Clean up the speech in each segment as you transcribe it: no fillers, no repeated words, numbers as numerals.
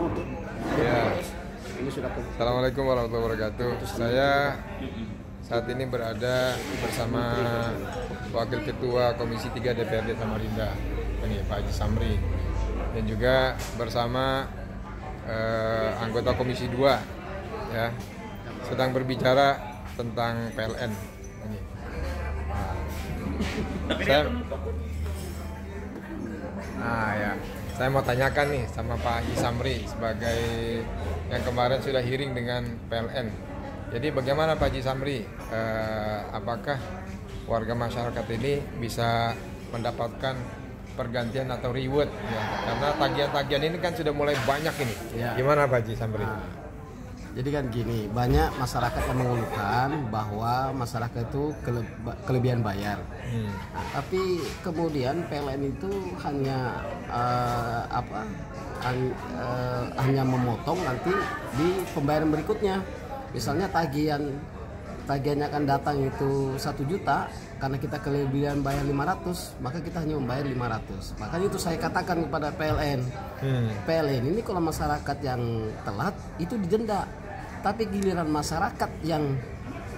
untuk Ya. ini sudah Assalamualaikum warahmatullahi wabarakatuh. Saya saat ini berada bersama Wakil Ketua Komisi 3 DPRD Samarinda, ini Pak Haji Samri, dan juga bersama anggota Komisi 2, ya, sedang berbicara tentang PLN. Ini. Saya mau tanyakan nih sama Pak Haji Samri sebagai yang kemarin sudah hearing dengan PLN. Jadi bagaimana Pak Haji Samri, apakah warga masyarakat ini bisa mendapatkan pergantian atau reward ya? Karena tagihan-tagihan ini kan sudah mulai banyak ini. Ya. Gimana Pak Haji Samri? Jadi kan gini, banyak masyarakat yang mengeluhkan bahwa masyarakat itu kelebihan bayar. Nah, tapi kemudian PLN itu hanya hanya memotong nanti di pembayaran berikutnya. Misalnya tagihannya akan datang itu 1 juta, karena kita kelebihan bayar 500, maka kita hanya membayar 500. Makanya itu saya katakan kepada PLN. PLN ini kalau masyarakat yang telat itu didenda. Tapi giliran masyarakat yang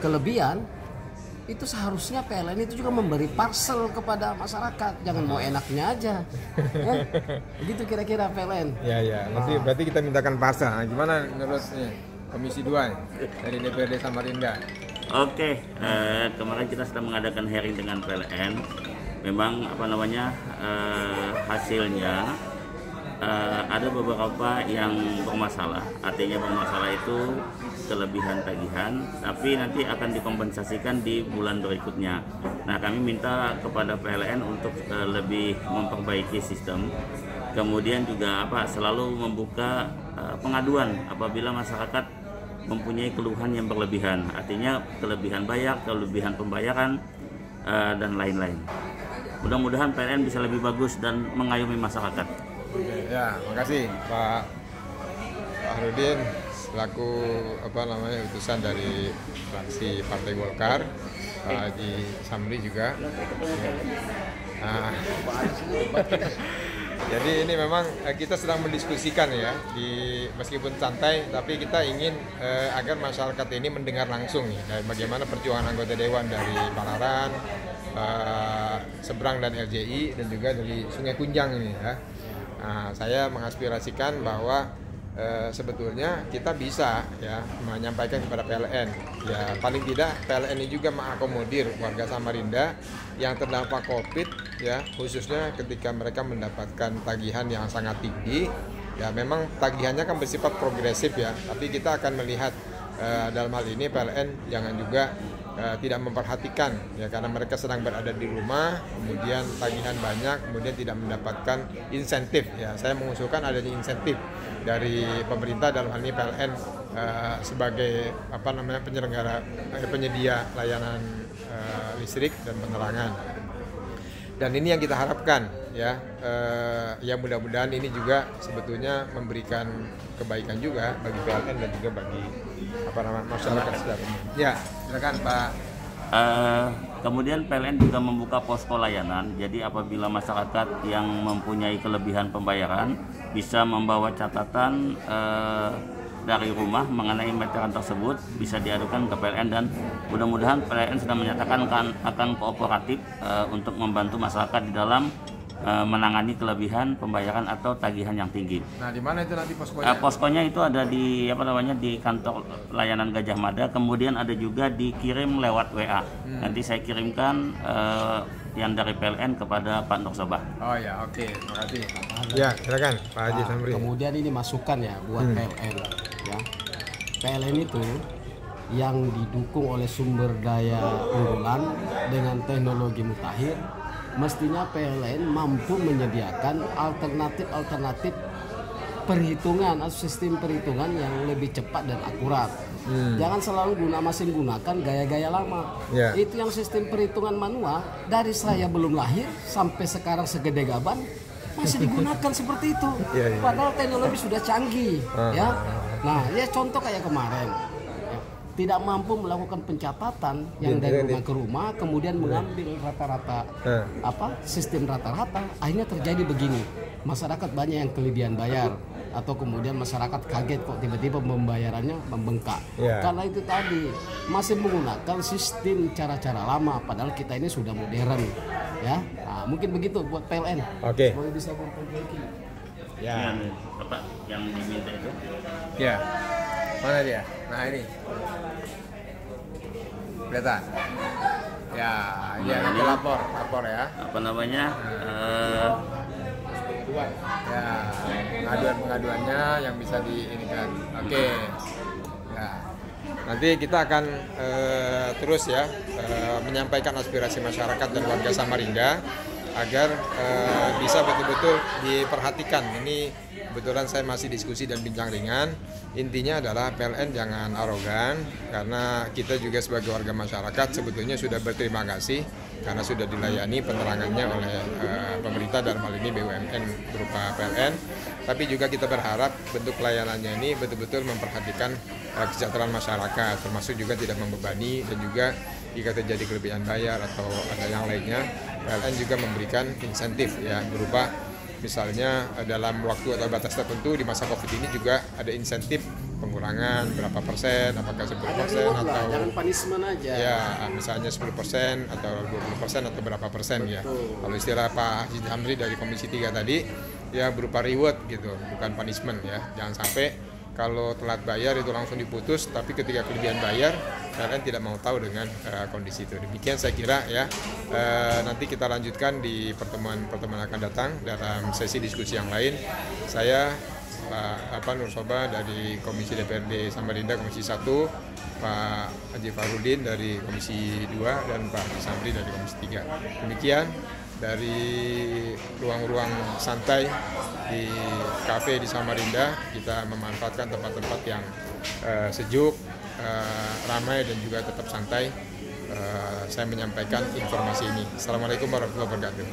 kelebihan itu seharusnya PLN itu juga memberi parcel kepada masyarakat. Jangan mau enaknya aja. Begitu kira-kira PLN. Ya. Nanti berarti kita mintakan parcel. Nah, gimana menurut Komisi 2 dari DPRD Samarinda? Oke, kemarin kita sedang mengadakan hearing dengan PLN. Memang hasilnya ada beberapa yang bermasalah. Artinya bermasalah itu kelebihan tagihan, tapi nanti akan dikompensasikan di bulan berikutnya. Nah, kami minta kepada PLN untuk lebih memperbaiki sistem. Kemudian juga selalu membuka pengaduan apabila masyarakat mempunyai keluhan yang berlebihan. Artinya kelebihan bayar, kelebihan pembayaran, dan lain-lain. Mudah-mudahan PLN bisa lebih bagus dan mengayomi masyarakat. Ya, makasih Pak Harudin selaku utusan dari fraksi Partai Golkar, Pak Haji Samri juga. Jadi ini memang kita sedang mendiskusikan ya, meskipun santai, tapi kita ingin agar masyarakat ini mendengar langsung nih dari bagaimana perjuangan anggota dewan dari Palaran, Seberang dan LJI, dan juga dari Sungai Kunjang ini ya. Nah, saya mengaspirasikan bahwa sebetulnya kita bisa ya menyampaikan kepada PLN, ya paling tidak PLN ini juga mengakomodir warga Samarinda yang terdampak COVID ya, khususnya ketika mereka mendapatkan tagihan yang sangat tinggi. Ya memang tagihannya kan bersifat progresif ya, tapi kita akan melihat dalam hal ini PLN jangan juga tidak memperhatikan ya, karena mereka sedang berada di rumah, kemudian tagihan banyak, kemudian tidak mendapatkan insentif ya. Saya mengusulkan adanya insentif dari pemerintah, dalam hal ini PLN sebagai penyedia layanan listrik dan penerangan. Dan ini yang kita harapkan ya, ya mudah-mudahan ini juga sebetulnya memberikan kebaikan juga bagi PLN dan juga bagi masyarakat secara umum. Ya, silakan Pak. Kemudian PLN juga membuka posko layanan. Jadi apabila masyarakat yang mempunyai kelebihan pembayaran bisa membawa catatan dari rumah mengenai meteran tersebut, bisa diadukan ke PLN, dan mudah-mudahan PLN sudah menyatakan akan kooperatif untuk membantu masyarakat di dalam menangani kelebihan pembayaran atau tagihan yang tinggi. Nah, di mana itu nanti poskonya? Poskonya itu ada di di kantor layanan Gajah Mada, kemudian ada juga dikirim lewat WA. Nanti saya kirimkan yang dari PLN kepada Pak Nur Sobah. Oh ya, oke, terima kasih. Ya, silakan Pak Haji Samri. Kemudian ini masukan ya buat PLN ya. PLN itu yang didukung oleh sumber daya unggulan dengan teknologi mutakhir, mestinya PLN mampu menyediakan alternatif perhitungan atau sistem perhitungan yang lebih cepat dan akurat. Jangan selalu mesin gunakan gaya-gaya lama. Itu yang sistem perhitungan manual dari saya belum lahir sampai sekarang segede gaban masih digunakan seperti itu. Padahal teknologi sudah canggih ya. Nah, ya contoh kayak kemarin tidak mampu melakukan pencatatan yang dari rumah ke rumah, kemudian mengambil rata-rata sistem rata-rata, akhirnya terjadi begini. Masyarakat banyak yang kelebihan bayar. atau kemudian masyarakat kaget kok tiba-tiba pembayarannya membengkak. Karena itu tadi masih menggunakan sistem cara-cara lama, padahal kita ini sudah modern, ya. Nah, mungkin begitu buat PLN. Oke. Semoga bisa memperbaiki. Ya. Apa yang diminta itu? Ya. Mana dia? Nah ini. Kelihatan. Ya, dia nanti lapor ya. Apa namanya? Ya, pengaduan-pengaduannya yang bisa diinikan. Oke. Ya. Nanti kita akan terus ya menyampaikan aspirasi masyarakat dan warga Samarinda agar bisa betul-betul diperhatikan. Ini kebetulan saya masih diskusi dan bincang ringan. Intinya adalah PLN jangan arogan, karena kita juga sebagai warga masyarakat sebetulnya sudah berterima kasih karena sudah dilayani penerangannya oleh pemerintah dalam hal ini BUMN berupa PLN. Tapi juga kita berharap bentuk pelayanannya ini betul-betul memperhatikan kesejahteraan masyarakat, termasuk juga tidak membebani, dan juga jika terjadi kelebihan bayar atau ada yang lainnya, PLN juga memberikan insentif ya, berupa misalnya dalam waktu atau batas tertentu di masa Covid ini juga ada insentif pengurangan berapa persen, apakah 10% atau jangan punishment aja. Ya, misalnya 10% atau 20% atau berapa persen. Betul. Ya. Kalau istilah Pak Haji Hamri dari Komisi 3 tadi, ya berupa reward gitu, bukan punishment ya. Jangan sampai kalau telat bayar itu langsung diputus, tapi ketika kelebihan bayar PLN tidak mau tahu dengan kondisi itu. Demikian saya kira ya. Nanti kita lanjutkan di pertemuan akan datang dalam sesi diskusi yang lain. Saya Pak Nur Soba dari Komisi DPRD Samarinda Komisi 1, Pak Haji Farudin dari Komisi 2, dan Pak Haji Samri dari Komisi 3. Demikian dari ruang-ruang santai di kafe di Samarinda, kita memanfaatkan tempat-tempat yang sejuk, ramai dan juga tetap santai. Saya menyampaikan informasi ini. Assalamualaikum warahmatullahi wabarakatuh.